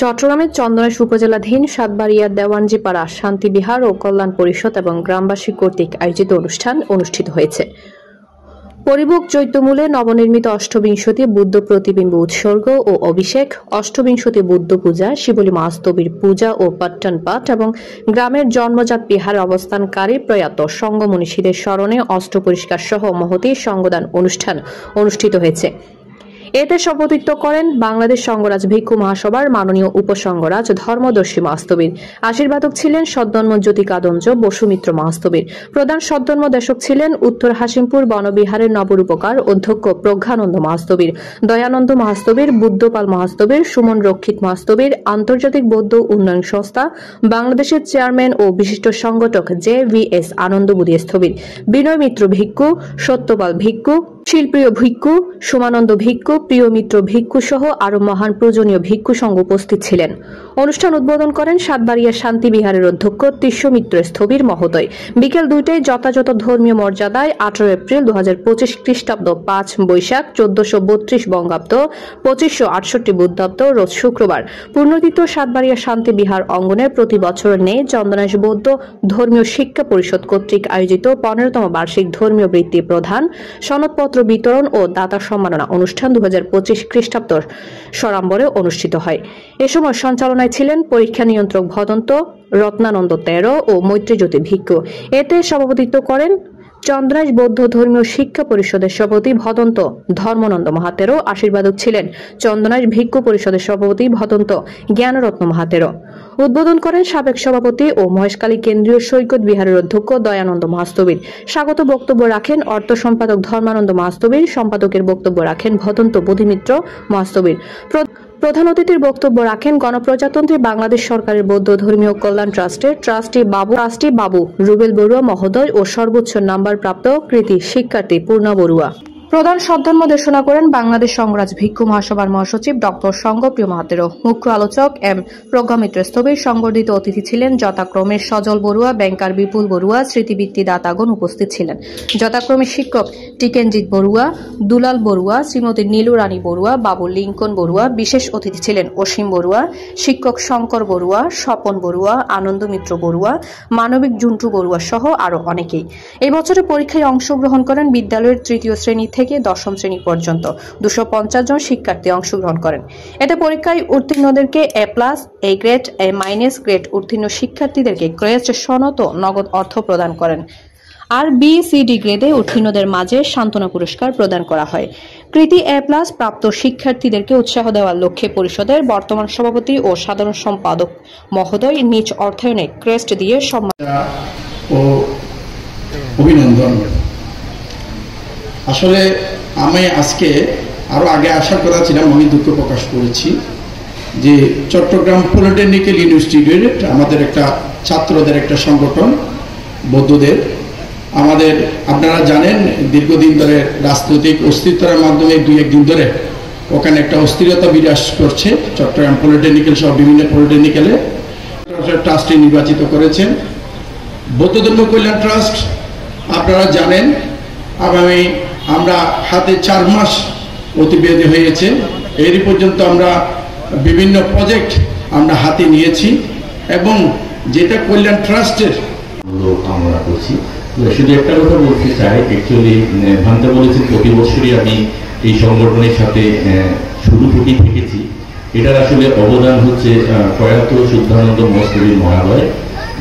চট্টগ্রামের চন্দনাইশ উপজেলাধীন সাতবাড়িয়ার দেওয়ানজিপাড়া শান্তিবিহার ও কল্যাণ পরিষদ এবং গ্রামবাসী কর্তৃক আয়োজিত অনুষ্ঠান অনুষ্ঠিত হয়েছে। পরিবুক চৈত্যমূলে নবনির্মিত অষ্টবিংশতি বুদ্ধ প্রতিবিম্ব উৎসর্গ ও অভিষেক, অষ্টবিংশতি বুদ্ধ পূজা, শিবলী মাস্তবীর পূজা ও পাট্টান পাঠ এবং গ্রামের জন্মজাত বিহারে অবস্থানকারী প্রয়াত সঙ্গ মনীষীদের স্মরণে অষ্ট পরিষ্কার সহ মহতী সঙ্গদান অনুষ্ঠান অনুষ্ঠিত হয়েছে। এতে সভাপতিত্ব করেন বাংলাদেশ সংঘরাজ ভিক্ষু মহাসভার মাননীয় উপসংঘরাজ ধর্মদর্শী মাস্তবীর। আশীর্বাদক ছিলেন সদ্জন্ম জ্যোতি কাদঞ্জ বসুমিত্র মাস্তবীর। প্রধান সদ্জন্ম দেশক ছিলেন উত্তর হাসিমপুর বনবিহারের নবরূপকার অধ্যক্ষ প্রজ্ঞানন্দ মাস্তবীর, দয়ানন্দ মাস্তবীর, বুদ্ধপাল মাস্তবীর, সুমন রক্ষিত মাস্তবীর, আন্তর্জাতিক বৌদ্ধ উন্নয়ন সংস্থা বাংলাদেশের চেয়ারম্যান ও বিশিষ্ট সংগঠক JVS আনন্দবুদ্ধি স্থবির, বিনয় মিত্র ভিক্ষু, সত্যপাল ভিক্ষু, শিলপ্রিয় ভিক্ষু, সোমানন্দ ভিক্ষু, প্রিয় মিত্র ভিক্ষু সহ আরো মহান পূজনীয় ভিক্ষু সংঘ উপস্থিত ছিলেন। অনুষ্ঠান উদ্বোধন করেন সাতবাড়িয়া শান্তি বিহারের অধ্যক্ষ তিষ্যমিত্র স্থবির মহোদয়। বিকেল 2টায় যথাযথ ধর্মীয় মর্যাদায় 18 এপ্রিল 2025 খ্রিস্টাব্দ 5 বৈশাখ 1432 বঙ্গাব্দ 2568 বুদ্ধাব্দ রোজ শুক্রবার পুনর্নির্মিত সাতবাড়িয়া শান্তি বিহার অঙ্গনে প্রতি বছর নেই চন্দনাইশ বৌদ্ধ ধর্মীয় শিক্ষা পরিষদ কর্তৃক আয়োজিত 15তম বার্ষিক ধর্মীয় বৃত্তি প্রদান, সনদপত্র বিতরণ ও দাতা সম্মাননা অনুষ্ঠান 2025 খ্রিস্টাব্দ সরাম্বরে অনুষ্ঠিত হয়। এ সময় সঞ্চালনায় ছিলেন পরীক্ষা নিয়ন্ত্রক ভদন্ত রত্নানন্দ 13 ও মৈত্রীজ্যোতি ভিক্ষু। এতে সভাপতিত্ব করেন চন্দ্রাইশ বৌদ্ধ ধর্মীয় শিক্ষা পরিষদের সভাপতি ভদন্ত ধর্মানন্দ মহাতেরো। আশীর্বাদক ছিলেন চন্দনাইশ ভিক্ষু পরিষদের সভাপতি ভদন্ত জ্ঞানরত্ন মহাতেরো। উদ্বোধন করেন সাবেক সভাপতি ও মহেশখালী কেন্দ্রীয় সৈকত বিহারের অধ্যক্ষ দয়ানন্দ মাস্তবীর। স্বাগত বক্তব্য রাখেন অর্থ সম্পাদক ধর্মানন্দ মাস্তবীর। সম্পাদকের বক্তব্য রাখেন ভদন্ত বোধিমিত্র মাস্তবীর। প্রধান অতিথির বক্তব্য রাখেন গণপ্রজাতন্ত্রী বাংলাদেশ সরকারের বৌদ্ধ ধর্মীয় কল্যাণ ট্রাস্টের ট্রাস্টি বাবু রুবেল বড়ুয়া মহোদয় ও সর্বোচ্চ নাম্বার প্রাপ্ত কৃতি শিক্ষার্থী পূর্ণা বড়ুয়া। প্রধান সদ্ধর্ম দেশনা করেন বাংলাদেশ সংঘরাজ ভিক্ষু মহাসভার মহাসচিব ডক্টর সঙ্গপ্রিয় মাহাতেরো। মুখ্য আলোচক এম প্রজ্ঞামিত্র স্থবির। সংবর্ধিত অতিথি ছিলেন যথাক্রমে সজল বড়ুয়া, ব্যাংকার বিপুল বড়ুয়া, স্মৃতিবৃত্তি দাতাগণ উপস্থিত ছিলেন। যথাক্রমে শিক্ষক টিকেনজিৎ বড়ুয়া, দুলাল বড়ুয়া, শ্রীমতী নীলু রানী বড়ুয়া, বাবু লিঙ্কন বড়ুয়া। বিশেষ অতিথি ছিলেন অসীম বড়ুয়া, শিক্ষক শঙ্কর বড়ুয়া, স্বপন বড়ুয়া, আনন্দ মিত্র বড়ুয়া, মানবিক জুন্টু বড়ুয়া সহ আরো অনেকেই। এই বছরের পরীক্ষায় অংশগ্রহণ করেন বিদ্যালয়ের 3য় শ্রেণী থেকে 10ম শ্রেণী পর্যন্ত 250 জন শিক্ষার্থী অংশগ্রহণ করেন। এতে পরীক্ষায় উত্তীর্ণদেরকে A+, A grade, A- grade উত্তীর্ণ শিক্ষার্থীদেরকে ক্রেস্ট সনদ ও নগদ অর্থ প্রদান করেন। আর B-C-D গ্রেডে উত্তীর্ণদের মাঝে সান্ত্বনা পুরস্কার প্রদান করা হয়। কৃতি A+ প্রাপ্ত শিক্ষার্থীদেরকে উৎসাহ দেওয়ার লক্ষ্যে পরিষদের বর্তমান সভাপতি ও সাধারণ সম্পাদক মহোদয় নিজ অর্থায়নে ক্রেস্ট দিয়ে সম্মান ও অভিনন্দন। আসলে আমি আজকে আরো আগে আসার কথা ছিলাম, আমি দুঃখ প্রকাশ করেছি যে চট্টগ্রাম পলিটেকনিক্যাল ইউনিভার্সিটির আমাদের একটা ছাত্রদের একটা সংগঠন বৌদ্ধদের, আমাদের আপনারা জানেন দীর্ঘদিন ধরে রাজনৈতিক অস্থিরতার মাধ্যমে 2-1 দিন ধরে ওখানে একটা অস্থিরতা বিরাজ করছে। চট্টগ্রাম পলিটেকনিক্যাল সহ বিভিন্ন পলিটেকনিক্যালে ট্রাস্টে নির্বাচিত করেছেন বৌদ্ধ ধর্ম কল্যাণ ট্রাস্ট। আপনারা জানেন আমরা হাতে 4 মাস অতিবাহিত হয়েছে। এরই পর্যন্ত আমরা বিভিন্ন প্রজেক্ট আমরা হাতে নিয়েছি এবং যেটা কল্যাণ ট্রাস্টের আমরা করছি। শুধু একটা কথা বলতে চাই, অ্যাকচুয়ালি ভান্তা বলেছেন প্রতি বছরই আমি এই সংগঠনের সাথে শুরু থেকেই থেকেছি। এটার আসলে অবদান হচ্ছে প্রয়াত শুদ্ধানন্দ মহাস্তবীর মহালয়,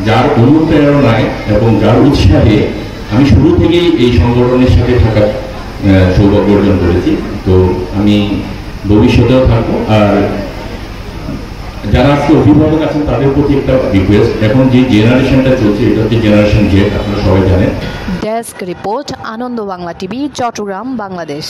যার অনুপ্রেরণায় এবং যার উৎসাহে আমি শুরু থেকেই এই সংগঠনের সাথে থাকার সৌভাগ্য অর্জন করেছি। তো আমি ভবিষ্যতেও থাকবো। আর যারা আজকে অভিভাবক আছেন তাদের প্রতি একটা রিকোয়েস্ট, এখন যে জেনারেশনটা চলছে এটা হচ্ছে জেনারেশন জেড, আপনারা সবাই জানেন। ডেস্ক রিপোর্ট, আনন্দ বাংলা টিভি, চট্টগ্রাম, বাংলাদেশ।